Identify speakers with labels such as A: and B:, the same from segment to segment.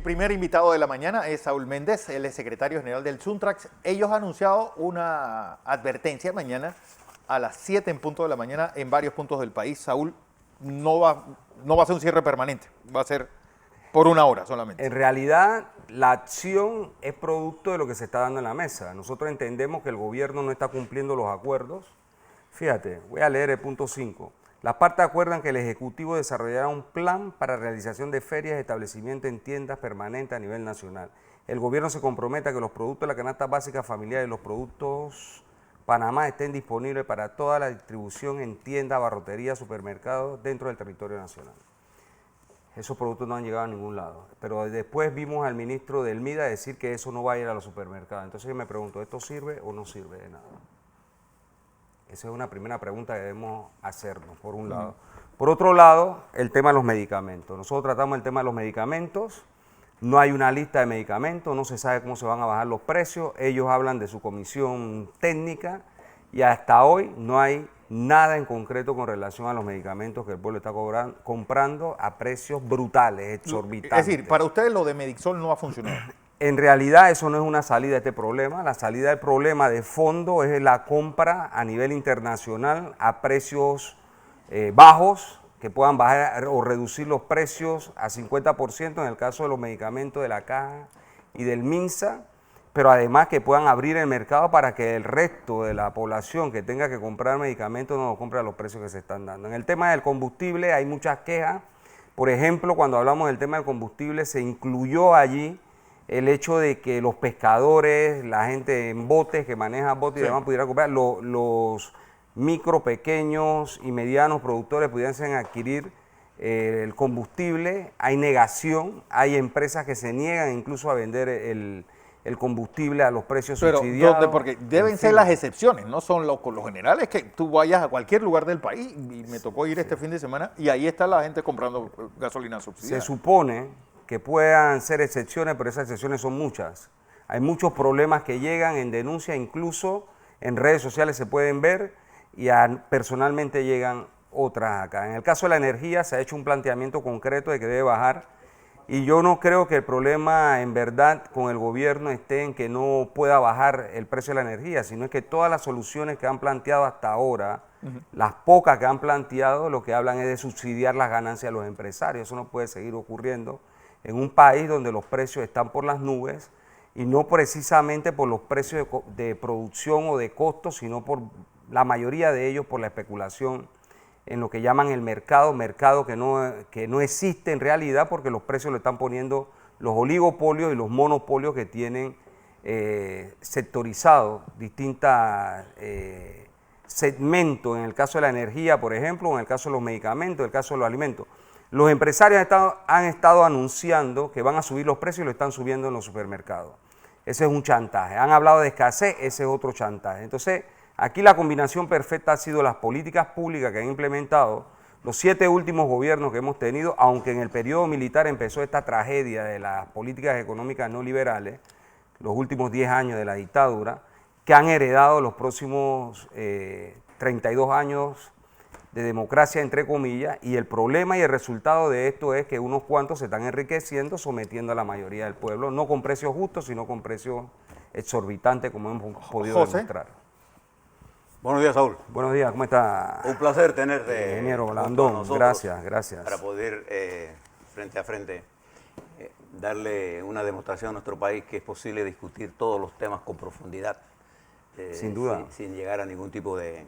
A: primer invitado de la mañana es Saúl Méndez, él es secretario general del Suntrax. Ellos han anunciado una advertencia mañana a las 7 en punto de la mañana en varios puntos del país. Saúl, no va a ser un cierre permanente, va a ser por una hora solamente.
B: En realidad, la acción es producto de lo que se está dando en la mesa. Nosotros entendemos que el gobierno no está cumpliendo los acuerdos. Fíjate, voy a leer el punto 5. Las partes acuerdan que el Ejecutivo desarrollará un plan para realización de ferias de establecimiento en tiendas permanentes a nivel nacional. El gobierno se compromete a que los productos de la canasta básica familiar y los productos Panamá estén disponibles para toda la distribución en tiendas, barroterías, supermercados dentro del territorio nacional. Esos productos no han llegado a ningún lado. Pero después vimos al ministro del MIDA decir que eso no va a ir a los supermercados. Entonces yo me pregunto, ¿esto sirve o no sirve de nada? Esa es una primera pregunta que debemos hacernos, por un lado. Por otro lado, el tema de los medicamentos. Nosotros tratamos el tema de los medicamentos, no hay una lista de medicamentos, no se sabe cómo se van a bajar los precios, ellos hablan de su comisión técnica y hasta hoy no hay nada en concreto con relación a los medicamentos que el pueblo está comprando a precios brutales, exorbitantes.
A: Es decir, para ustedes lo de Medixol no ha funcionado.
B: En realidad eso no es una salida de este problema. La salida del problema de fondo es la compra a nivel internacional a precios bajos, que puedan bajar o reducir los precios a 50% en el caso de los medicamentos de la Caja y del MINSA, pero además que puedan abrir el mercado para que el resto de la población que tenga que comprar medicamentos no lo compre a los precios que se están dando. En el tema del combustible hay muchas quejas. Por ejemplo, cuando hablamos del tema del combustible se incluyó allí el hecho de que los pescadores, la gente en botes que maneja botes y demás pudieran comprar, los micro, pequeños y medianos productores pudiesen adquirir el combustible. Hay negación, hay empresas que se niegan incluso a vender el combustible a los precios subsidiados.
A: Porque deben ser las excepciones, no son los generales que tú vayas a cualquier lugar del país, y me tocó ir este fin de semana y ahí está la gente comprando gasolina subsidiada.
B: Se supone que puedan ser excepciones, pero esas excepciones son muchas. Hay muchos problemas que llegan en denuncia, incluso en redes sociales se pueden ver, y personalmente llegan otras acá. En el caso de la energía se ha hecho un planteamiento concreto de que debe bajar, y yo no creo que el problema en verdad con el gobierno esté en que no pueda bajar el precio de la energía, sino es que todas las soluciones que han planteado hasta ahora, las pocas que han planteado, lo que hablan es de subsidiar las ganancias de los empresarios. Eso no puede seguir ocurriendo en un país donde los precios están por las nubes, y no precisamente por los precios de producción o de costos, sino por la mayoría de ellos por la especulación en lo que llaman el mercado que no existe en realidad, porque los precios lo están poniendo los oligopolios y los monopolios que tienen sectorizados distintos segmentos, en el caso de la energía, por ejemplo, en el caso de los medicamentos, en el caso de los alimentos. Los empresarios han estado anunciando que van a subir los precios y lo están subiendo en los supermercados. Ese es un chantaje. Han hablado de escasez, ese es otro chantaje. Entonces, aquí la combinación perfecta ha sido las políticas públicas que han implementado los 7 últimos gobiernos que hemos tenido, aunque en el periodo militar empezó esta tragedia de las políticas económicas no liberales, los últimos 10 años de la dictadura, que han heredado los próximos 32 años de democracia, entre comillas, y el problema y el resultado de esto es que unos cuantos se están enriqueciendo, sometiendo a la mayoría del pueblo, no con precios justos, sino con precios exorbitantes, como hemos podido demostrar.
C: Buenos días, Saúl.
B: Buenos días, ¿cómo está?
C: Un placer tenerte.
B: Ingeniero Blandón, gracias.
C: Para poder, frente a frente, darle una demostración a nuestro país que es posible discutir todos los temas con profundidad.
B: Sin duda.
C: Sin llegar a ningún tipo de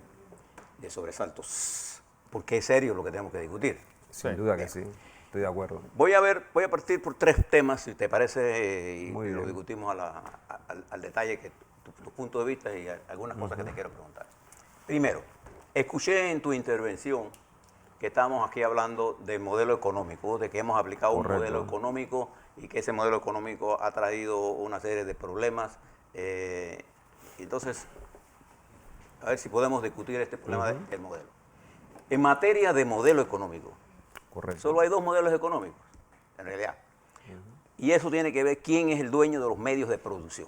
C: sobresaltos. Porque es serio lo que tenemos que discutir.
B: Sin duda que sí, estoy de acuerdo.
C: Voy a partir por 3 temas, si te parece, y lo discutimos al detalle, que tu punto de vista y algunas cosas que te quiero preguntar. Primero, escuché en tu intervención que estamos aquí hablando del modelo económico, de que hemos aplicado un modelo económico y que ese modelo económico ha traído una serie de problemas. Entonces, a ver si podemos discutir este problema del modelo. En materia de modelo económico, solo hay 2 modelos económicos, en realidad. Y eso tiene que ver quién es el dueño de los medios de producción.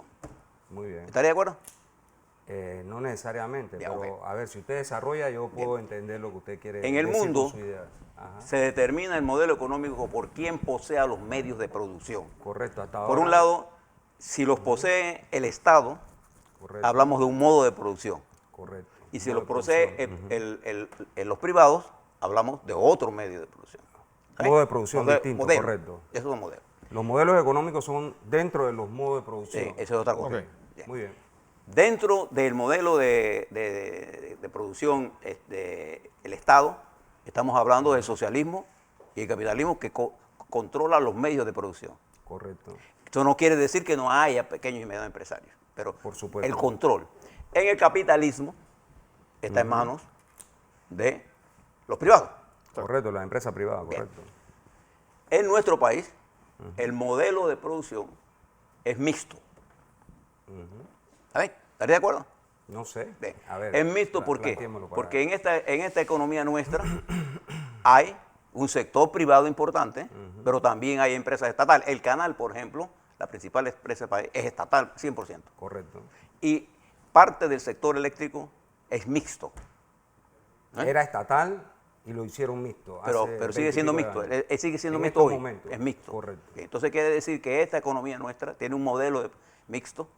B: Muy bien.
C: ¿Estaría de acuerdo?
B: No necesariamente,
C: Ya,
B: pero
C: ok.
B: a ver, si usted desarrolla, yo puedo entender lo que usted quiere
C: En el
B: decir
C: mundo
B: con su idea. Ajá.
C: se determina el modelo económico por quien posea los medios de producción.
B: Correcto, hasta ahora.
C: Por un lado, si los posee el Estado,
B: Correcto.
C: hablamos de un modo de producción.
B: Correcto.
C: Y si
B: Modo
C: los
B: de
C: posee
B: producción.
C: los privados, hablamos de otro medio de producción. ¿Está bien?
B: Modo de producción distinto,
C: modelo.
B: correcto.
C: Eso es un modelo.
B: Los modelos económicos son dentro de los modos de producción.
C: Sí, eso es otra cosa.
A: Ok.
C: Bien.
B: Muy bien.
C: Dentro del modelo de producción el Estado, estamos hablando del socialismo y el capitalismo que controla los medios de producción.
B: Correcto.
C: Esto no quiere decir que no haya pequeños y medianos empresarios, pero
B: Por supuesto.
C: el control. En el capitalismo está en manos de los privados.
B: Correcto, la empresa privada, correcto.
C: En nuestro país, el modelo de producción es mixto. ¿Está bien? ¿Estaría de acuerdo?
B: No sé.
C: Bien.
B: A ver.
C: Es mixto, ¿por qué?
B: planteémoslo para-
C: Porque en esta economía nuestra hay un sector privado importante, pero también hay empresas estatales. El canal, por ejemplo, la principal empresa del país es estatal, 100%.
B: Correcto.
C: Y parte del sector eléctrico es mixto.
B: Era estatal y lo hicieron mixto.
C: Pero
B: hace
C: sigue siendo
B: 20 y pico
C: mixto,
B: de años.
C: sigue siendo
B: En
C: mixto
B: estos
C: hoy,
B: momentos.
C: es mixto.
B: Correcto.
C: Entonces quiere decir que esta economía nuestra tiene un modelo mixto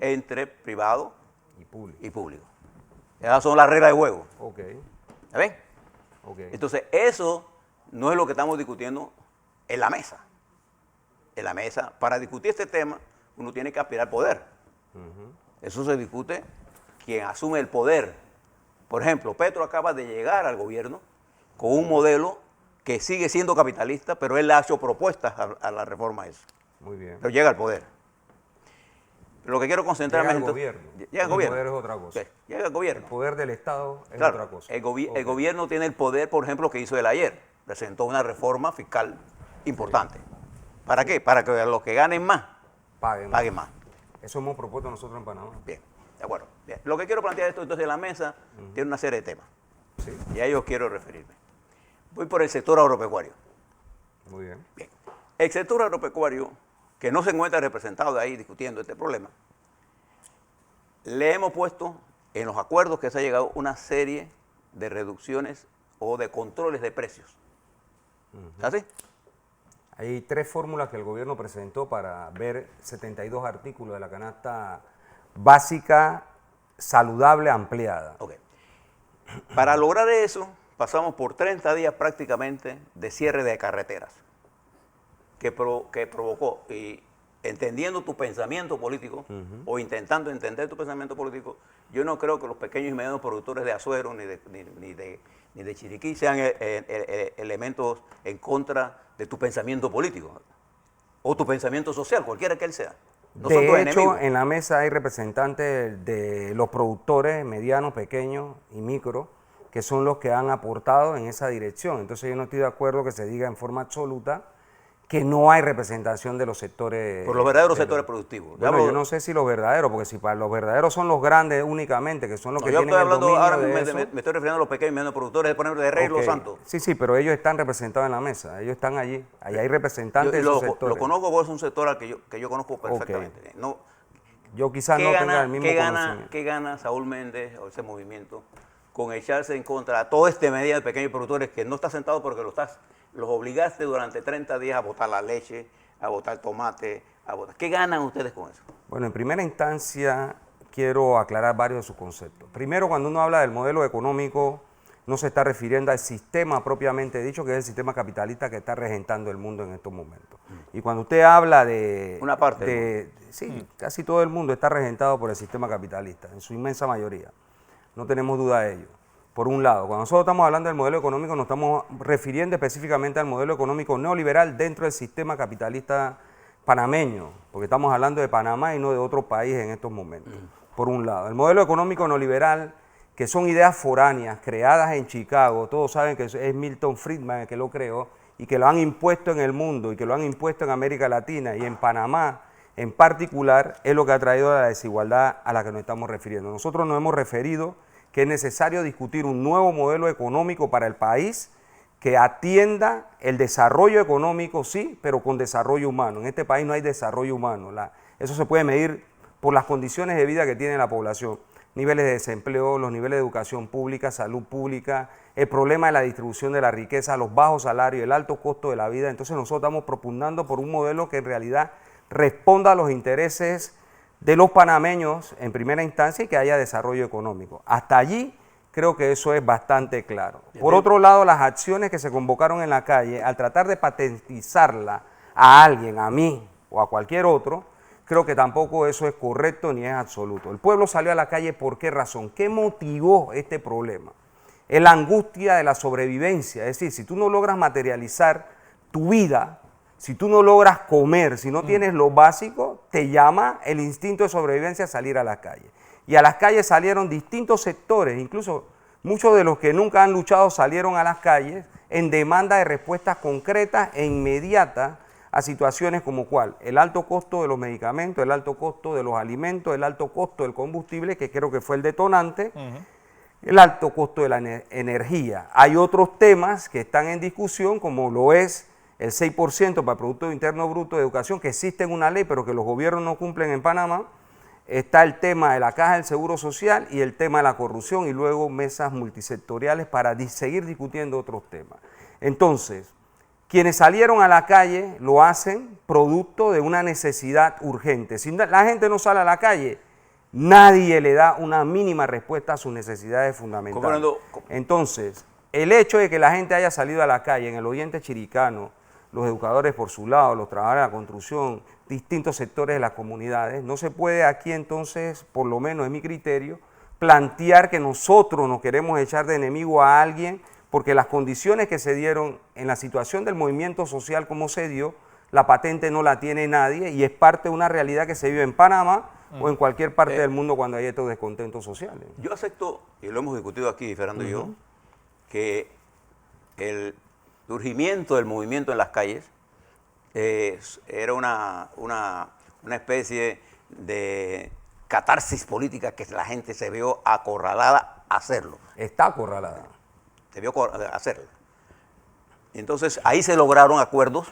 C: entre privado
B: Y público.
C: y público. Esas son las reglas de juego.
B: Ok.
C: ¿Está bien?
B: Ok.
C: Entonces eso no es lo que estamos discutiendo en la mesa. En la mesa, para discutir este tema, uno tiene que aspirar al poder. Eso se discute quien asume el poder. Por ejemplo, Petro acaba de llegar al gobierno con un modelo que sigue siendo capitalista, pero él ha hecho propuestas a la reforma esa.
B: Muy bien.
C: Pero llega al poder. Lo que quiero concentrarme
B: Llega al
C: entonces-
B: gobierno.
C: Llega al
B: El
C: gobierno.
B: poder es otra cosa.
C: Sí, llega al gobierno.
B: El poder del Estado es
C: Claro,
B: otra cosa.
C: el
B: Ok.
C: gobierno tiene el poder, por ejemplo, que hizo él ayer. Presentó una reforma fiscal importante. ¿Para qué? Para que los que ganen más,
B: Paguen.
C: paguen más.
B: Eso hemos propuesto nosotros en Panamá.
C: Bien, de acuerdo. Bien. Lo que quiero plantear esto entonces en la mesa tiene una serie de temas.
B: Sí.
C: Y a ellos quiero referirme. Voy por el sector agropecuario.
B: Muy bien.
C: Bien. El sector agropecuario, que no se encuentra representado de ahí discutiendo este problema, le hemos puesto en los acuerdos que se ha llegado una serie de reducciones o de controles de precios. ¿Así?
B: Hay 3 fórmulas que el gobierno presentó para ver 72 artículos de la canasta básica saludable ampliada.
C: Ok. Para lograr eso, pasamos por 30 días prácticamente de cierre de carreteras, que provocó, y entendiendo tu pensamiento político, o intentando entender tu pensamiento político, yo no creo que los pequeños y medianos productores de Azuero ni de Chiriquí sean elementos en contra de tu pensamiento político, o tu pensamiento social, cualquiera que él sea. No son tus
B: De hecho,
C: enemigos.
B: en la mesa hay representantes de los productores medianos, pequeños y micro, que son los que han aportado en esa dirección. Entonces yo no estoy de acuerdo que se diga en forma absoluta que no hay representación de los sectores.
C: Por los verdaderos
B: de
C: sectores productivos.
B: Bueno, yo no sé si los verdaderos, porque si para los verdaderos son los grandes únicamente, que son los
C: No,
B: que
C: yo
B: tienen
C: estoy
B: el
C: hablando,
B: dominio
C: ahora
B: de
C: me,
B: eso.
C: me estoy refiriendo a los pequeños y medianos productores, por ejemplo, de Rey y Los
B: Ok.
C: Santos.
B: Sí, sí, pero ellos están representados en la mesa, ellos están allí, ahí hay representantes de
C: Yo
B: esos
C: lo
B: sectores.
C: conozco porque es un sector al que yo conozco perfectamente. No,
B: Yo quizás no tenga el mismo conocimiento.
C: ¿Qué gana Saúl Méndez o ese movimiento con echarse en contra a todo este medida de pequeños productores que no está sentado porque los obligaste durante 30 días a botar la leche, a botar tomate, a botar? ¿Qué ganan ustedes con eso?
B: Bueno, en primera instancia quiero aclarar varios de sus conceptos. Primero, cuando uno habla del modelo económico, no se está refiriendo al sistema propiamente dicho, que es el sistema capitalista que está regentando el mundo en estos momentos. Y cuando usted habla de...
C: Una parte del
B: sí, casi todo el mundo está regentado por el sistema capitalista, en su inmensa mayoría. No tenemos duda de ello. Por un lado, cuando nosotros estamos hablando del modelo económico, nos estamos refiriendo específicamente al modelo económico neoliberal dentro del sistema capitalista panameño, porque estamos hablando de Panamá y no de otro país en estos momentos. Por un lado, el modelo económico neoliberal, que son ideas foráneas creadas en Chicago, todos saben que es Milton Friedman el que lo creó, y que lo han impuesto en el mundo y que lo han impuesto en América Latina y en Panamá en particular, es lo que ha traído la desigualdad a la que nos estamos refiriendo. Nosotros nos hemos referido que es necesario discutir un nuevo modelo económico para el país que atienda el desarrollo económico, sí, pero con desarrollo humano. En este país no hay desarrollo humano. Eso se puede medir por las condiciones de vida que tiene la población. niveles de desempleo, los niveles de educación pública, salud pública, el problema de la distribución de la riqueza, los bajos salarios, el alto costo de la vida. Entonces nosotros estamos propugnando por un modelo que en realidad responda a los intereses de los panameños en primera instancia y que haya desarrollo económico. Hasta allí creo que eso es bastante claro. Por otro lado, las acciones que se convocaron en la calle, al tratar de patentizarla a alguien, a mí o a cualquier otro, creo que tampoco eso es correcto ni es absoluto. El pueblo salió a la calle ¿por qué razón? ¿Qué motivó este problema? Es la angustia de la sobrevivencia, es decir, si tú no logras materializar tu vida, si tú no logras comer, si no tienes lo básico, te llama el instinto de sobrevivencia a salir a la calle. Y a las calles salieron distintos sectores, incluso muchos de los que nunca han luchado salieron a las calles en demanda de respuestas concretas e inmediatas a situaciones como cuál, el alto costo de los medicamentos, el alto costo de los alimentos, el alto costo del combustible, que creo que fue el detonante, el alto costo de la energía. Hay otros temas que están en discusión, como lo es el 6% para el Producto Interno Bruto de Educación, que existe en una ley, pero que los gobiernos no cumplen en Panamá. Está el tema de la Caja del Seguro Social y el tema de la corrupción, y luego mesas multisectoriales para seguir discutiendo otros temas. Entonces, quienes salieron a la calle lo hacen producto de una necesidad urgente. Si la gente no sale a la calle, nadie le da una mínima respuesta a sus necesidades fundamentales. Entonces, el hecho de que la gente haya salido a la calle en el oriente chiricano, los educadores por su lado, los trabajadores de la construcción, distintos sectores de las comunidades, no se puede aquí entonces, por lo menos en mi criterio, plantear que nosotros nos queremos echar de enemigo a alguien porque las condiciones que se dieron en la situación del movimiento social como se dio, la patente no la tiene nadie y es parte de una realidad que se vive en Panamá o en cualquier parte del mundo cuando hay estos descontentos sociales.
C: Yo acepto, y lo hemos discutido aquí, Fernando y yo, que el surgimiento del movimiento en las calles era una especie de catarsis política que la gente se vio acorralada a hacerlo.
B: Está acorralada.
C: Se vio hacerlo. Entonces ahí se lograron acuerdos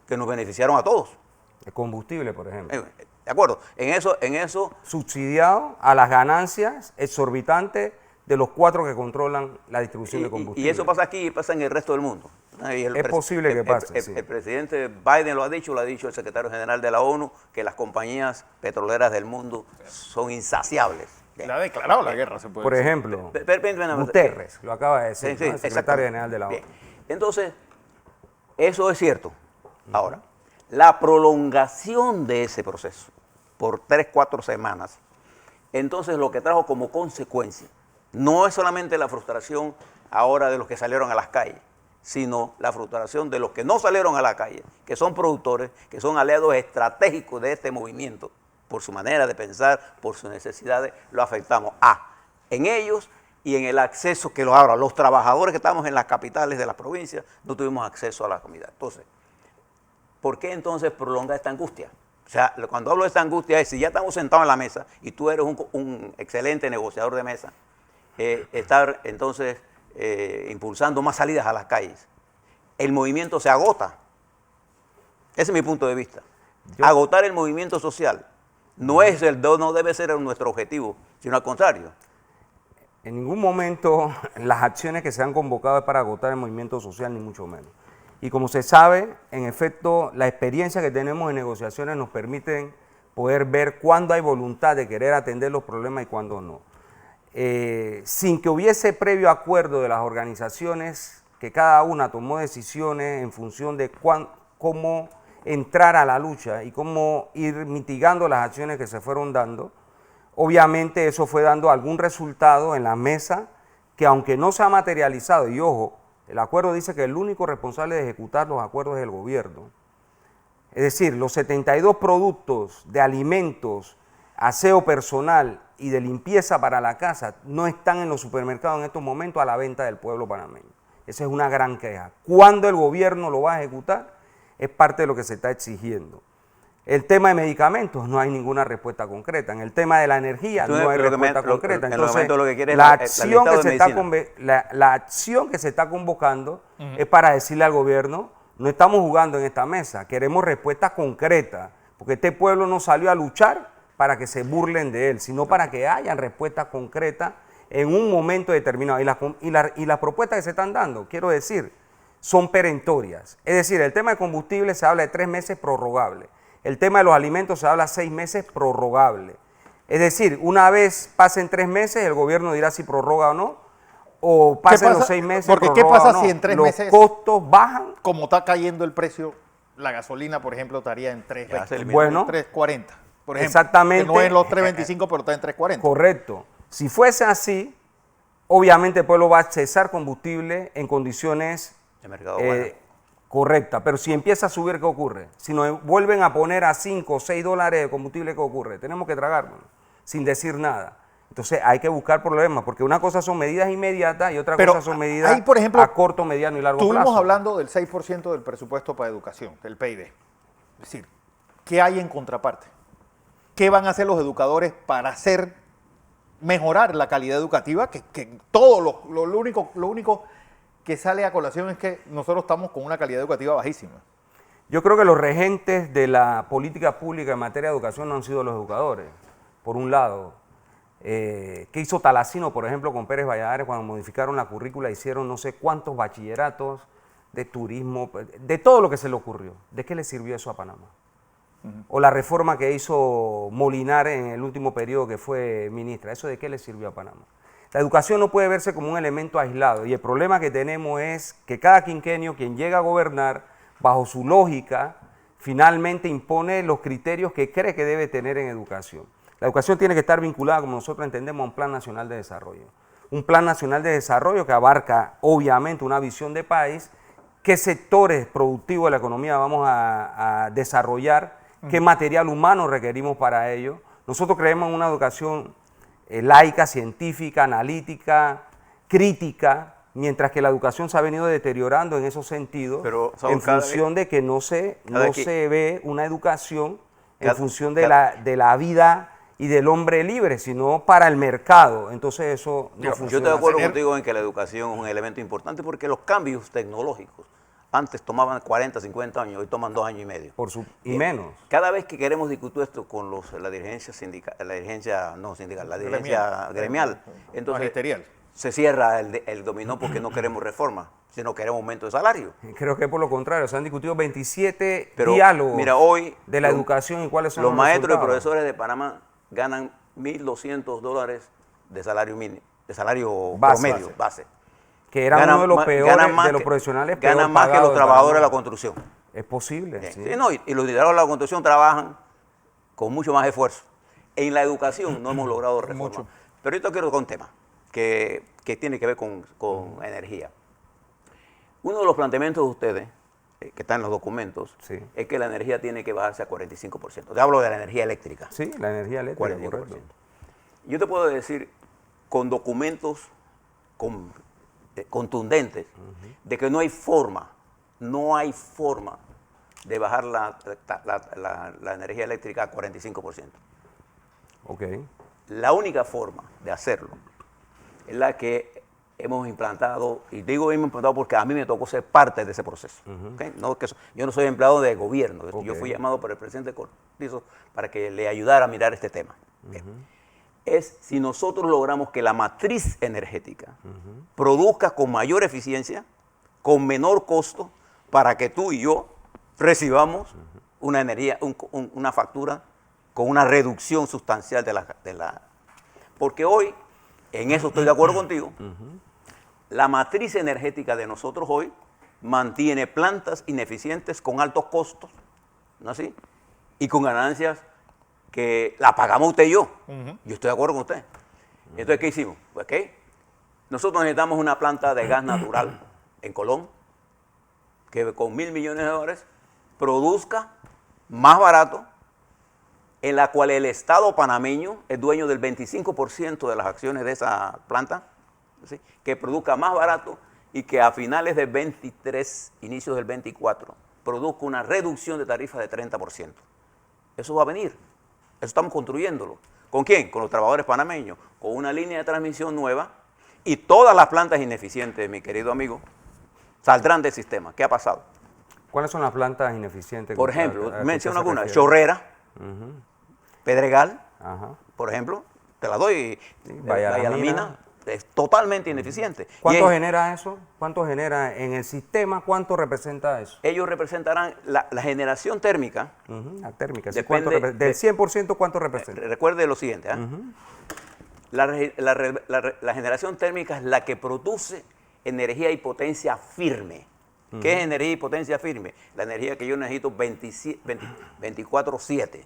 C: que nos beneficiaron a todos.
B: El combustible, por ejemplo.
C: De acuerdo. En eso
B: subsidiado a las ganancias exorbitantes de los 4 que controlan la distribución de combustible.
C: Y eso pasa aquí y pasa en el resto del mundo.
B: Es posible que pase.
C: El presidente Biden lo ha dicho el secretario general de la ONU, que las compañías petroleras del mundo son insaciables.
A: Le ha declarado la guerra, se puede
B: Por
A: decir.
B: ejemplo, Guterres lo acaba de decir, ¿no? El secretario general de la ONU.
C: Entonces, eso es cierto. Ahora, la prolongación de ese proceso por 3, 4 semanas, entonces lo que trajo como consecuencia no es solamente la frustración ahora de los que salieron a las calles, sino la frustración de los que no salieron a la calle, que son productores, que son aliados estratégicos de este movimiento, por su manera de pensar, por sus necesidades, lo afectamos en ellos y en el acceso que ahora los trabajadores que estamos en las capitales de las provincias no tuvimos acceso a la comida. Entonces, ¿por qué entonces prolonga esta angustia? O sea, cuando hablo de esta angustia es si ya estamos sentados en la mesa y tú eres un excelente negociador de mesa, estar entonces impulsando más salidas a las calles. El movimiento se agota. Ese es mi punto de vista. Agotar el movimiento social no debe ser nuestro objetivo, sino al contrario.
B: En ningún momento las acciones que se han convocado es para agotar el movimiento social, ni mucho menos. Y como se sabe, en efecto, la experiencia que tenemos en negociaciones nos permiten poder ver cuándo hay voluntad de querer atender los problemas y cuándo no. Sin que hubiese previo acuerdo de las organizaciones, que cada una tomó decisiones en función de cómo entrar a la lucha y cómo ir mitigando las acciones que se fueron dando, obviamente eso fue dando algún resultado en la mesa que aunque no se ha materializado, y ojo, el acuerdo dice que el único responsable de ejecutar los acuerdos es el gobierno. Es decir, los 72 productos de alimentos, aseo personal y de limpieza para la casa no están en los supermercados en estos momentos a la venta del pueblo panameño. Esa es una gran queja. ¿Cuándo el gobierno lo va a ejecutar? Es parte de lo que se está exigiendo. El tema de medicamentos, no hay ninguna respuesta concreta. En el tema de la energía, no hay respuesta concreta. Entonces, la acción que se está convocando es para decirle al gobierno, no estamos jugando en esta mesa, queremos respuestas concretas, porque este pueblo no salió a luchar para que se burlen de él, sino para que hayan respuestas concretas en un momento determinado. Y las propuestas que se están dando, quiero decir, son perentorias. Es decir, el tema de combustible se habla de 3 meses prorrogable. El tema de los alimentos se habla de 6 meses prorrogable. Es decir, una vez pasen 3 meses, el gobierno dirá si prorroga o no, o pasen los 6 meses.
A: Porque ¿qué
B: prorroga
A: pasa
B: o no.
A: si en 3
B: los
A: meses
B: costos bajan?
A: como está cayendo el precio, la gasolina, por ejemplo, estaría en 3.20?
B: Bueno,
A: 3.40, por ejemplo.
B: exactamente.
A: Que no es los 3.25, pero está en 3.40.
B: Correcto. Si fuese así, obviamente el pueblo va a accesar combustible en condiciones
C: de mercado bueno.
B: correctas. Pero si empieza a subir, ¿qué ocurre? Si nos vuelven a poner a 5 o 6 dólares de combustible, ¿qué ocurre? Tenemos que tragarnos sin decir nada. Entonces hay que buscar problemas, porque una cosa son medidas inmediatas y otra cosa son medidas
A: ahí, por ejemplo,
B: a corto, mediano y largo plazo.
A: Estuvimos hablando del 6% del presupuesto para educación, del PIB. Es decir, ¿qué hay en contraparte? ¿Qué van a hacer los educadores para mejorar la calidad educativa? Que todo lo único que sale a colación es que nosotros estamos con una calidad educativa bajísima.
B: Yo creo que los regentes de la política pública en materia de educación no han sido los educadores, por un lado. ¿Qué hizo Talacino, por ejemplo, con Pérez Valladares cuando modificaron la currícula? Hicieron no sé cuántos bachilleratos de turismo, de todo lo que se le ocurrió. ¿De qué le sirvió eso a Panamá? O la reforma que hizo Molinar en el último periodo que fue ministra, ¿eso de qué le sirvió a Panamá? La educación no puede verse como un elemento aislado y el problema que tenemos es que cada quinquenio, quien llega a gobernar, bajo su lógica, finalmente impone los criterios que cree que debe tener en educación. La educación tiene que estar vinculada, como nosotros entendemos, a un plan nacional de desarrollo. Un plan nacional de desarrollo que abarca, obviamente, una visión de país, qué sectores productivos de la economía vamos a desarrollar, qué material humano requerimos para ello. Nosotros creemos en una educación laica, científica, analítica, crítica, mientras que la educación se ha venido deteriorando en esos sentidos, pero, Saúl, en función de que no se ve una educación en función de la vida y del hombre libre, sino para el mercado. Entonces eso no funciona.
C: Yo estoy de acuerdo contigo en que la educación es un elemento importante porque los cambios tecnológicos antes tomaban 40, 50 años, hoy toman 2 años y medio.
B: Y menos.
C: Cada vez que queremos discutir esto con la dirigencia gremial, entonces se cierra el dominó porque no queremos reforma, sino queremos aumento de salario.
B: Creo que por lo contrario, se han discutido 27 diálogos de la educación y cuáles son los
C: maestros y profesores de Panamá ganan $1.200 de salario mínimo, de salario promedio, base.
B: Que era uno de los peores de los profesionales.
C: Ganan más que los trabajadores de la construcción.
B: Es posible.
C: Sí. Sí, no, y los liderazgos de la construcción trabajan con mucho más esfuerzo. En la educación no hemos logrado reforma. Pero ahorita quiero tocar un tema que tiene que ver con energía. Uno de los planteamientos de ustedes, que está en los documentos, es que la energía tiene que bajarse a 45%. Te hablo de la energía eléctrica.
B: Sí, la energía eléctrica,
C: 45%.
B: correcto.
C: Yo te puedo decir con documentos contundentes de que no hay forma de bajar la energía eléctrica a 45%.
B: Okay.
C: La única forma de hacerlo es la que hemos implantado, y digo hemos implantado porque a mí me tocó ser parte de ese proceso. ¿Okay? Yo no soy empleado de gobierno, yo fui llamado por el presidente Cortizo para que le ayudara a mirar este tema. Es si nosotros logramos que la matriz energética produzca con mayor eficiencia, con menor costo, para que tú y yo recibamos una energía, una factura con una reducción sustancial de la... Porque hoy, en eso estoy de acuerdo contigo, la matriz energética de nosotros hoy mantiene plantas ineficientes con altos costos, ¿no así? Y con ganancias que la pagamos usted y yo. Yo estoy de acuerdo con usted. Entonces, ¿qué hicimos? Pues, nosotros necesitamos una planta de gas natural en Colón que con $1.000 millones produzca más barato, en la cual el Estado panameño es dueño del 25% de las acciones de esa planta, ¿sí? Que produzca más barato y que a finales del 23, inicios del 24, produzca una reducción de tarifa de 30%. Eso va a venir. Eso estamos construyéndolo. ¿Con quién? Con los trabajadores panameños, con una línea de transmisión nueva y todas las plantas ineficientes, mi querido amigo, saldrán del sistema. ¿Qué ha pasado?
B: ¿Cuáles son las plantas ineficientes?
C: Por ejemplo, menciona alguna, Chorrera, Pedregal,
B: Ajá.
C: por ejemplo, te la doy,
B: Vaya a la
C: la
B: mina.
C: mina es totalmente ineficiente.
B: ¿Cuánto
C: Y
B: genera eso? ¿Cuánto genera en el sistema? ¿Cuánto representa eso?
C: ellos representarán la generación térmica.
B: Ujú, la térmica. ¿Sí?
C: Depende
B: Del 100%, ¿cuánto representa?
C: Recuerde lo siguiente, ¿ah? La generación térmica es la que produce energía y potencia firme. ¿Qué es energía y potencia firme? La energía que yo necesito 24/7.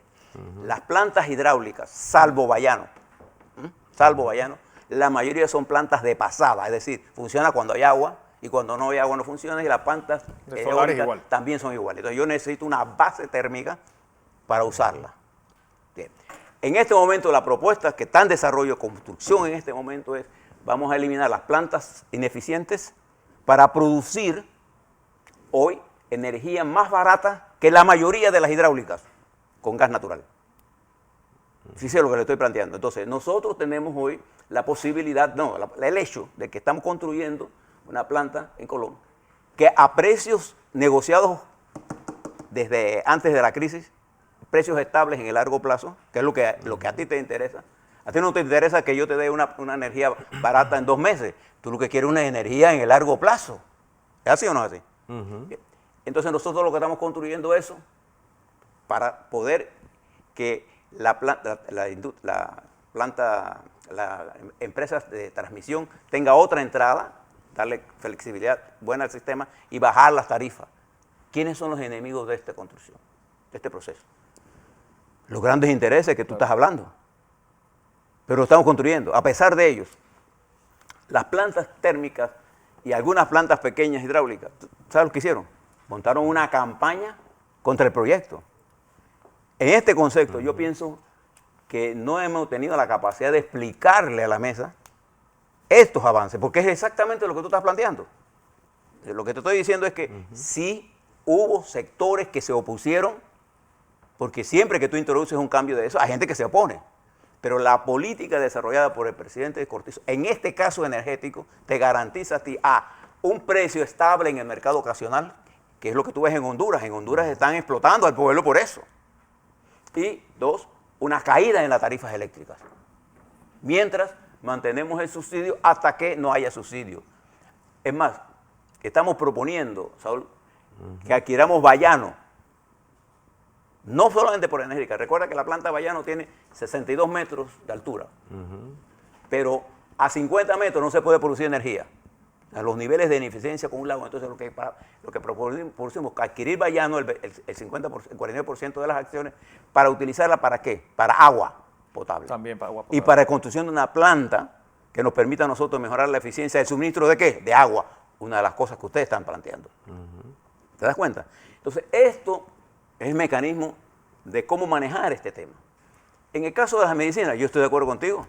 C: Las plantas hidráulicas, salvo Bayano, la mayoría son plantas de pasada, es decir, funciona cuando hay agua y cuando no hay agua no funciona, y las plantas
A: De solares igual.
C: también son iguales. Entonces yo necesito una base térmica para usarla. Bien. En este momento la propuesta que está en desarrollo, construcción en este momento es, vamos a eliminar las plantas ineficientes para producir hoy energía más barata que la mayoría de las hidráulicas con gas natural. Fíjese lo que le estoy planteando. Entonces, nosotros tenemos hoy la posibilidad, el hecho de que estamos construyendo una planta en Colón que a precios negociados desde antes de la crisis, precios estables en el largo plazo, que es lo que a ti te interesa. A ti no te interesa que yo te dé una energía barata en 2 meses. Tú lo que quieres es una energía en el largo plazo. ¿Es así o no es así? Entonces nosotros lo que estamos construyendo es eso para poder que las empresas de transmisión tenga otra entrada, darle flexibilidad buena al sistema y bajar las tarifas. ¿Quiénes son los enemigos de esta construcción, de este proceso? Los grandes intereses que tú estás hablando. Pero lo estamos construyendo. A pesar de ellos, las plantas térmicas y algunas plantas pequeñas hidráulicas, ¿sabes lo que hicieron? Montaron una campaña contra el proyecto. En este concepto yo pienso que no hemos tenido la capacidad de explicarle a la mesa estos avances, porque es exactamente lo que tú estás planteando. Lo que te estoy diciendo es que sí hubo sectores que se opusieron, porque siempre que tú introduces un cambio de eso, hay gente que se opone. Pero la política desarrollada por el presidente Cortizo, en este caso energético, te garantiza a ti un precio estable en el mercado ocasional, que es lo que tú ves en Honduras. En Honduras están explotando al pueblo por eso. Y 2, una caída en las tarifas eléctricas. Mientras mantenemos el subsidio hasta que no haya subsidio. Es más, estamos proponiendo, Saúl, que adquiramos Bayano. No solamente por energía. Recuerda que la planta Bayano tiene 62 metros de altura. Pero a 50 metros no se puede producir energía. A los niveles de ineficiencia con un lago. Entonces lo que propusimos adquirir Bayano, el 49% de las acciones, para utilizarla ¿para qué? Para agua potable.
A: También para agua potable.
C: Y para la construcción de una planta que nos permita a nosotros mejorar la eficiencia del suministro ¿de qué? De agua. Una de las cosas que ustedes están planteando. ¿Te das cuenta? Entonces esto es el mecanismo de cómo manejar este tema. En el caso de las medicinas, yo estoy de acuerdo contigo.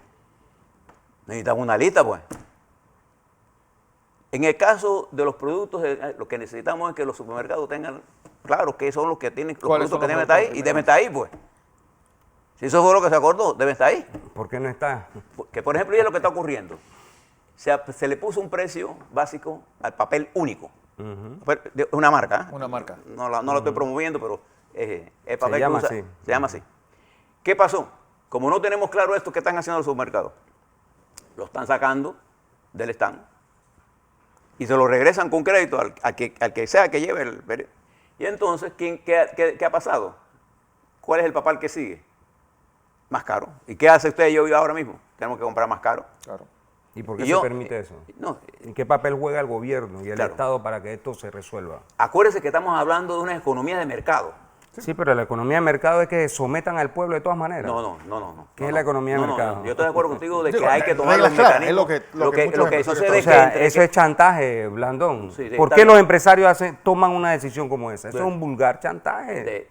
C: Necesitamos una lista, pues. En el caso de los productos, lo que necesitamos es que los supermercados tengan claro qué son los que tienen, los productos que deben estar ahí, y deben estar ahí, pues. Si eso fue lo que se acordó, deben estar ahí.
B: ¿Por qué no está?
C: Que, por ejemplo, ya lo que está ocurriendo. Se le puso un precio básico al papel único. Es una marca.
A: Una marca.
C: No la estoy promoviendo, pero el papel
B: Se llama
C: que usa,
B: así.
C: se llama así. ¿Qué pasó? Como no tenemos claro esto, ¿qué están haciendo los supermercados? Lo están sacando del stand y se lo regresan con crédito al que sea que lleve el periodo. Y entonces, ¿qué ha pasado? ¿Cuál es el papel que sigue? Más caro. ¿Y qué hace usted y yo ahora mismo? Tenemos que comprar más caro.
A: Claro.
B: ¿Y por qué
C: Y
B: se
C: yo,
B: permite eso?
C: No,
B: ¿En qué papel juega el gobierno y el
C: Claro.
B: Estado para que esto se resuelva?
C: acuérdese que estamos hablando de una economía de mercado.
B: Sí, pero la economía de mercado es que sometan al pueblo de todas maneras.
C: No.
B: ¿Qué es la economía de mercado?
C: Yo estoy de acuerdo contigo de que
A: Digo,
C: hay que tomar
A: reglas
C: los
A: claras,
C: mecanismos.
A: es lo que muchos empresarios
C: sucede
B: O
C: es
B: sea,
C: que
B: eso es chantaje, Blandón.
C: Sí, sí,
B: ¿Por
C: está
B: qué
C: bien.
B: los empresarios toman una decisión como esa? Eso
C: Bueno.
B: es un vulgar chantaje.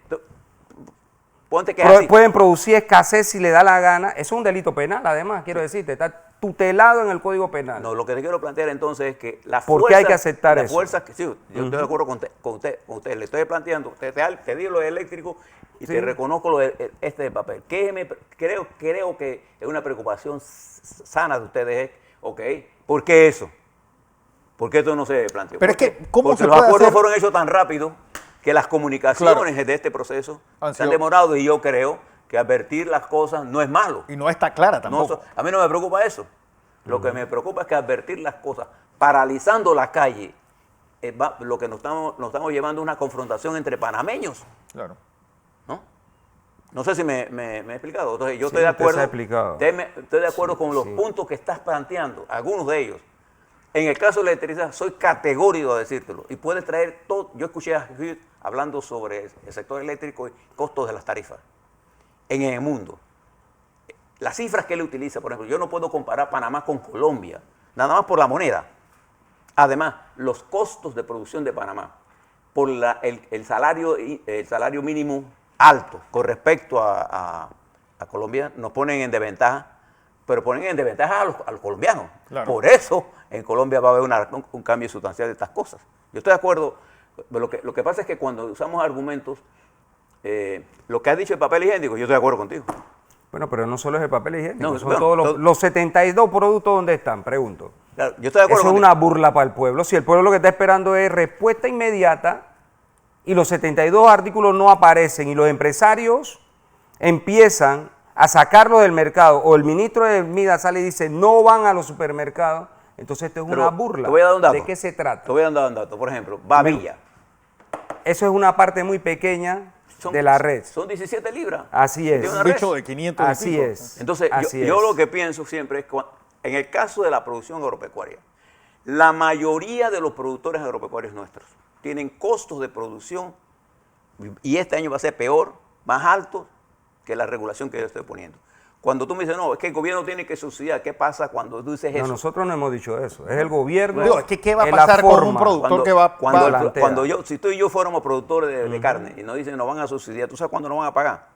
C: ponte que es así.
B: Pueden producir escasez si le da la gana. Eso es un delito penal, además, quiero decirte. Está tutelado en el Código Penal.
C: No, lo que te quiero plantear entonces es que la
B: ¿Por
C: fuerza...
B: qué hay que aceptar
C: las
B: eso?
C: fuerzas que, sí, yo estoy de acuerdo con usted. Le estoy planteando, te digo lo de eléctrico y
B: Sí.
C: te reconozco lo de este de papel. Creo que es una preocupación sana de ustedes. Ok, ¿por qué eso? ¿Por qué esto no se planteó?
A: Pero es
C: ¿Por qué?
A: que, ¿cómo
C: Porque
A: se
C: los
A: puede
C: acuerdos
A: hacer?
C: fueron hechos tan rápido que las comunicaciones de este proceso
A: Han
C: se han
A: sido-
C: demorado, y yo creo que advertir las cosas no es malo.
A: Y no está clara
C: No,
A: tampoco.
C: a mí no me preocupa eso. Lo que me preocupa es que advertir las cosas, paralizando la calle, lo que nos estamos llevando a una confrontación entre panameños.
A: Claro.
C: No sé si me he explicado. Entonces, yo
B: Sí,
C: estoy de
B: usted se
C: acuerdo.
B: ha explicado.
C: Estoy de acuerdo con los puntos que estás planteando, algunos de ellos. En el caso de la electricidad, soy categórico a decírtelo. Y puedes traer todo. Yo escuché a Hugh hablando sobre el sector eléctrico y costos de las tarifas en el mundo. Las cifras que él utiliza, por ejemplo, yo no puedo comparar Panamá con Colombia, nada más por la moneda. Además, los costos de producción de Panamá, por el salario mínimo alto con respecto a Colombia, nos ponen en desventaja, pero ponen en desventaja a los colombianos.
A: Claro.
C: Por eso en Colombia va a haber un cambio sustancial de estas cosas. Yo estoy de acuerdo, lo que pasa es que cuando usamos argumentos, lo que has dicho de papel higiénico, yo estoy de acuerdo contigo.
B: Bueno, pero no solo es el papel higiénico,
C: No,
B: son
C: bueno,
B: todos los 72 productos, ¿dónde están? Pregunto.
C: Claro, yo estoy de acuerdo
B: Eso es
C: contigo.
B: una burla para el pueblo. Si el pueblo lo que está esperando es respuesta inmediata y los 72 artículos no aparecen y los empresarios empiezan a sacarlos del mercado o el ministro de MIDA sale y dice no van a los supermercados, entonces esto es
C: Pero
B: una burla.
C: te voy a dar un dato.
B: ¿De qué se trata?
C: Te voy a dar un dato. Por ejemplo, Bavilla.
B: Eso es una parte muy pequeña de la red.
C: Son 17 libras.
B: Así es.
C: De una
A: Un
C: red.
A: bicho de 500 y
B: Así
A: pico.
B: es.
C: Entonces,
B: Así
C: yo
B: es.
C: lo que pienso siempre es que en el caso de la producción agropecuaria, la mayoría de los productores agropecuarios nuestros tienen costos de producción y este año va a ser peor, más alto que la regulación que yo estoy poniendo. Cuando tú me dices, no, es que el gobierno tiene que subsidiar, ¿qué pasa cuando tú dices
B: No,
C: eso?
B: nosotros no hemos dicho eso. Es el gobierno.
A: Digo, es que ¿qué va a
B: es la
A: pasar con un
B: forma.
A: productor que va
B: plantea.
C: Si tú y yo fuéramos productores de carne y nos dicen nos van a subsidiar, ¿tú sabes cuándo nos van a pagar?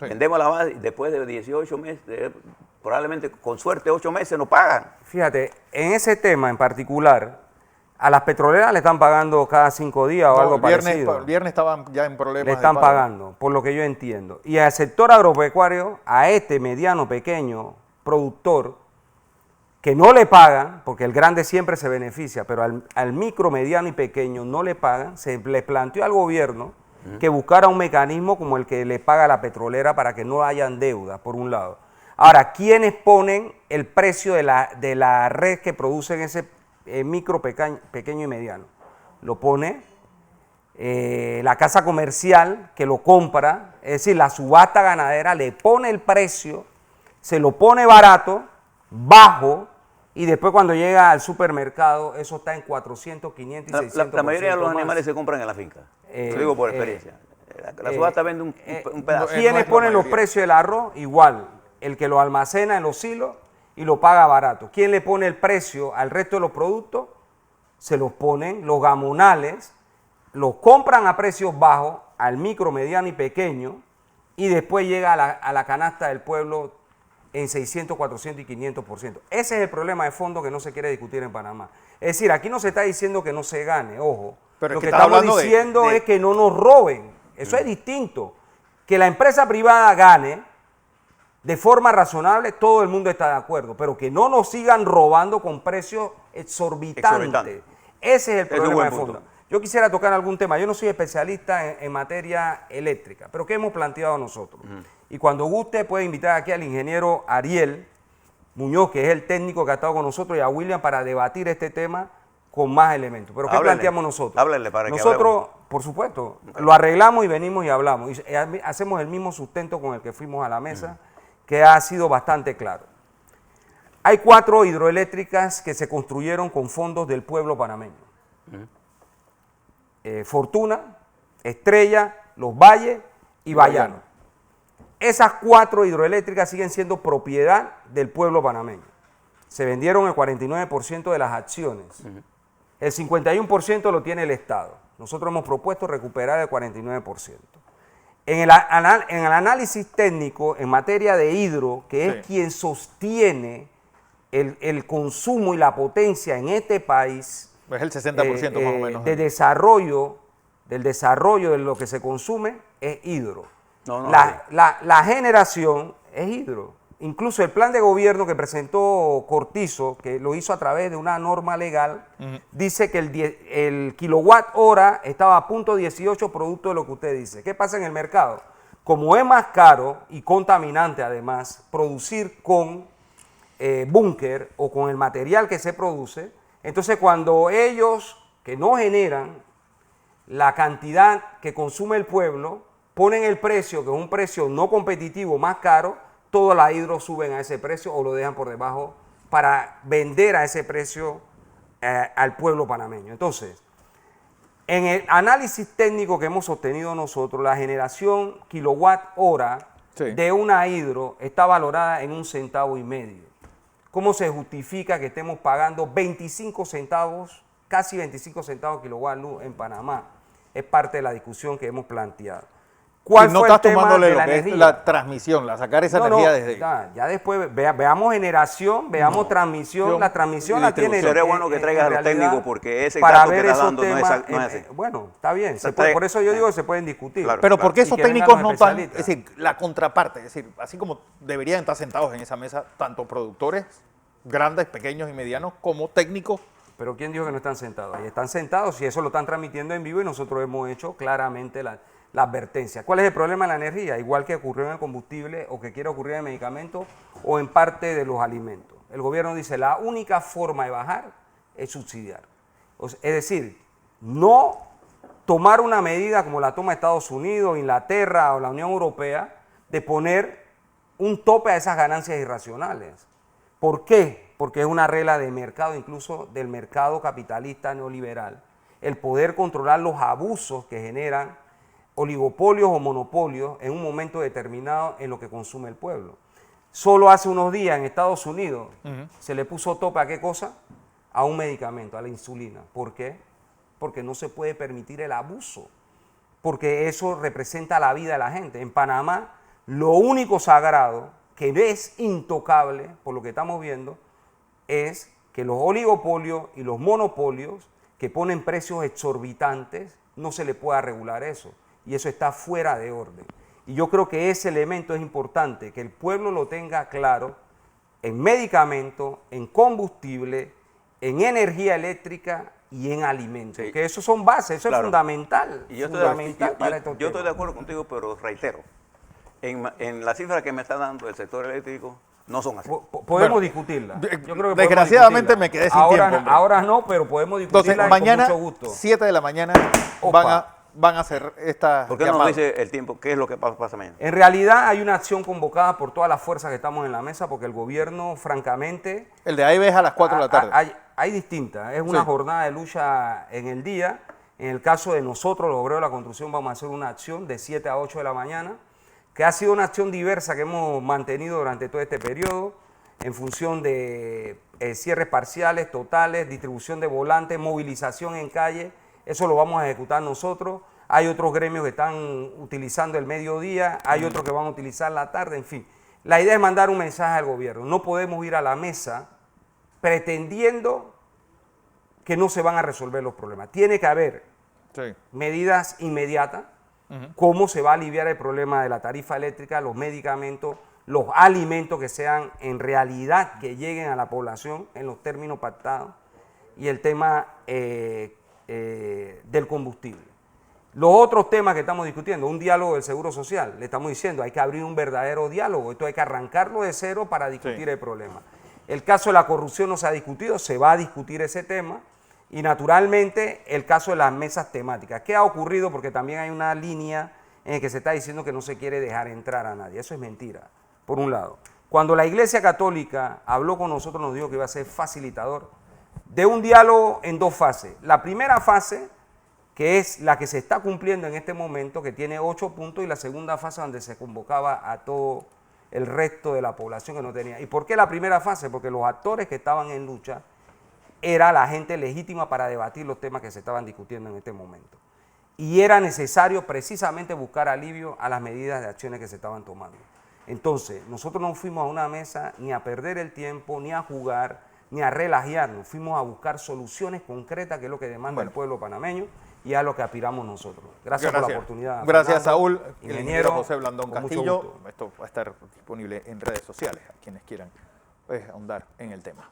A: Sí.
C: Vendemos la base y después de 18 meses, probablemente con suerte 8 meses nos pagan.
B: Fíjate, en ese tema en particular, a las petroleras le están pagando cada 5 días o
A: No,
B: algo
A: el viernes,
B: parecido.
A: el viernes estaban ya en problemas.
B: Le
A: de
B: están
A: pago.
B: pagando, por lo que yo entiendo. Y al sector agropecuario, a este mediano, pequeño productor, que no le pagan, porque el grande siempre se beneficia, pero al micro, mediano y pequeño no le pagan, se le planteó al gobierno que buscara un mecanismo como el que le paga la petrolera para que no hayan deudas, por un lado. Ahora, ¿quiénes ponen el precio de la red que producen ese micro, pequeño y mediano? Lo pone la casa comercial que lo compra, es decir, la subasta ganadera le pone el precio, se lo pone barato, bajo, y después cuando llega al supermercado eso está en 400, 500 y 600%.
C: La mayoría de los
B: más.
C: animales se compran en la finca. Lo digo por experiencia. La subasta vende un pedazo.
A: no
B: ¿Quiénes
A: es la
B: ponen los
A: mayoría.
B: precios del arroz? Igual, el que lo almacena en los silos y lo paga barato. ¿Quién le pone el precio al resto de los productos? Se los ponen los gamonales, los compran a precios bajos al micro, mediano y pequeño y después llega a la canasta del pueblo en 600, 400 y 500%. Ese es el problema de fondo que no se quiere discutir en Panamá. Es decir, aquí no se está diciendo que no se gane, ojo.
A: Pero es
B: Lo
A: que
B: que
A: estás
B: estamos
A: hablando
B: diciendo
A: de-
B: es que no nos roben. Eso es distinto. Que la empresa privada gane de forma razonable, todo el mundo está de acuerdo, pero que no nos sigan robando con precios exorbitantes.
C: Exorbitante.
B: Ese es el
C: Ese es un
B: problema
C: buen
B: de fondo.
C: punto.
B: Yo quisiera tocar algún tema. Yo no soy especialista en materia eléctrica, pero ¿qué hemos planteado nosotros? Y cuando guste puede invitar aquí al ingeniero Ariel Muñoz, que es el técnico que ha estado con nosotros, y a William para debatir este tema con más elementos. Pero ¿qué
C: Háblele,
B: planteamos nosotros?
C: háblele para que
B: nosotros, por supuesto, lo arreglamos y venimos y hablamos. Y hacemos el mismo sustento con el que fuimos a la mesa, que ha sido bastante claro. Hay 4 hidroeléctricas que se construyeron con fondos del pueblo panameño. Fortuna, Estrella, Los Valles y Bayano. Esas 4 hidroeléctricas siguen siendo propiedad del pueblo panameño. Se vendieron el 49% de las acciones. El 51% lo tiene el Estado. Nosotros hemos propuesto recuperar el 49%. En el análisis técnico en materia de hidro, que es
A: Sí.
B: quien sostiene el consumo y la potencia en este país,
A: Es el 60% más o menos.
B: del desarrollo de lo que se consume, es hidro.
C: No,
B: La generación es hidro. Incluso el plan de gobierno que presentó Cortizo, que lo hizo a través de una norma legal, dice que el kilowatt hora estaba a .18 producto de lo que usted dice. ¿Qué pasa en el mercado? como es más caro y contaminante además producir con búnker o con el material que se produce, entonces cuando ellos que no generan la cantidad que consume el pueblo, ponen el precio, que es un precio no competitivo, más caro, todas las hidros suben a ese precio o lo dejan por debajo para vender a ese precio al pueblo panameño. Entonces, en el análisis técnico que hemos obtenido nosotros, la generación kilowatt hora de una hidro está valorada en 1,5 centavos. ¿Cómo se justifica que estemos pagando 25 centavos, casi 25 centavos kilowatt luz en Panamá? Es parte de la discusión que hemos planteado. ¿Cuál
A: no
B: fue
A: estás
B: el tema
A: tomándole
B: de
A: lo
B: la
A: que
B: energía?
A: es la transmisión, sacar esa energía desde...
B: Ya después veamos generación, veamos transmisión. La transmisión la tiene...
C: Sería bueno que traigas a los técnicos porque ese
B: para
C: dato que
B: ver
C: está
B: esos
C: dando no
B: temas,
C: es así.
B: bueno, está bien. Por eso yo digo que se pueden discutir.
C: Claro.
A: Pero ¿por qué
B: Y
A: esos
B: que vengan
A: técnicos
B: los
A: no están, es
B: especialistas.
A: decir, la contraparte, es decir, así como deberían estar sentados en esa mesa, tanto productores, grandes, pequeños y medianos, como técnicos?
B: Pero ¿quién dijo que no están sentados? Ahí están sentados y eso lo están transmitiendo en vivo y nosotros hemos hecho claramente la advertencia. ¿Cuál es el problema de la energía? Igual que ocurrió en el combustible o que quiere ocurrir en el medicamento o en parte de los alimentos. El gobierno dice la única forma de bajar es subsidiar. Es decir, no tomar una medida como la toma Estados Unidos, Inglaterra o la Unión Europea de poner un tope a esas ganancias irracionales. ¿Por qué? Porque es una regla de mercado, incluso del mercado capitalista neoliberal, el poder controlar los abusos que generan oligopolios o monopolios en un momento determinado en lo que consume el pueblo. Solo hace unos días en Estados Unidos se le puso tope a qué cosa? A un medicamento, a la insulina. ¿Por qué? Porque no se puede permitir el abuso, porque eso representa la vida de la gente. En Panamá, lo único sagrado que es intocable, por lo que estamos viendo, es que los oligopolios y los monopolios que ponen precios exorbitantes, no se le pueda regular eso. Y eso está fuera de orden. Y yo creo que ese elemento es importante, que el pueblo lo tenga claro en medicamentos, en combustible, en energía eléctrica y en alimentos. Sí. Que eso son bases, eso es fundamental.
C: Y yo estoy de acuerdo contigo, pero reitero, en la cifra que me está dando el sector eléctrico, no son así.
B: Podemos discutirla.
A: Yo creo que desgraciadamente me quedé sin tiempo. Hombre.
B: Ahora no, pero podemos discutirla.
A: Entonces, mañana,
B: con mucho gusto.
A: 7 de la mañana, van a hacer esta
C: ¿Por qué no nos dice el tiempo? ¿Qué es lo que pasa mañana?
B: En realidad hay una acción convocada por todas las fuerzas que estamos en la mesa, porque el gobierno, francamente...
A: El de AIB es a las 4 de la tarde.
B: Hay distintas. Es una jornada de lucha en el día. En el caso de nosotros, los obreros de la construcción, vamos a hacer una acción de 7 a 8 de la mañana, que ha sido una acción diversa que hemos mantenido durante todo este periodo, en función de cierres parciales, totales, distribución de volantes, movilización en calle. Eso lo vamos a ejecutar nosotros. Hay otros gremios que están utilizando el mediodía, hay otros que van a utilizar la tarde, en fin. La idea es mandar un mensaje al gobierno. No podemos ir a la mesa pretendiendo que no se van a resolver los problemas. Tiene que haber medidas inmediatas. Cómo se va a aliviar el problema de la tarifa eléctrica, los medicamentos, los alimentos que sean en realidad que lleguen a la población en los términos pactados y el tema del combustible. Los otros temas que estamos discutiendo, un diálogo del Seguro Social, le estamos diciendo, hay que abrir un verdadero diálogo, esto hay que arrancarlo de cero para discutir el problema. El caso de la corrupción no se ha discutido, se va a discutir ese tema. Y naturalmente el caso de las mesas temáticas. ¿Qué ha ocurrido? Porque también hay una línea en la que se está diciendo que no se quiere dejar entrar a nadie. Eso es mentira, por un lado. Cuando la Iglesia Católica habló con nosotros, nos dijo que iba a ser facilitador de un diálogo en 2 fases. La primera fase, que es la que se está cumpliendo en este momento, que tiene 8 puntos, y la segunda fase donde se convocaba a todo el resto de la población que no tenía. ¿Y por qué la primera fase? Porque los actores que estaban en lucha era la gente legítima para debatir los temas que se estaban discutiendo en este momento. Y era necesario precisamente buscar alivio a las medidas de acciones que se estaban tomando. Entonces, nosotros no fuimos a una mesa ni a perder el tiempo, ni a jugar, ni a relajarnos. Fuimos a buscar soluciones concretas, que es lo que demanda el pueblo panameño y a lo que aspiramos nosotros. Gracias por la oportunidad.
A: Gracias,
B: Fernando,
A: Saúl.
B: ingeniero
A: José Blandón Castillo.
B: Mucho gusto.
A: Esto va a estar disponible en redes sociales a quienes quieran ahondar en el tema.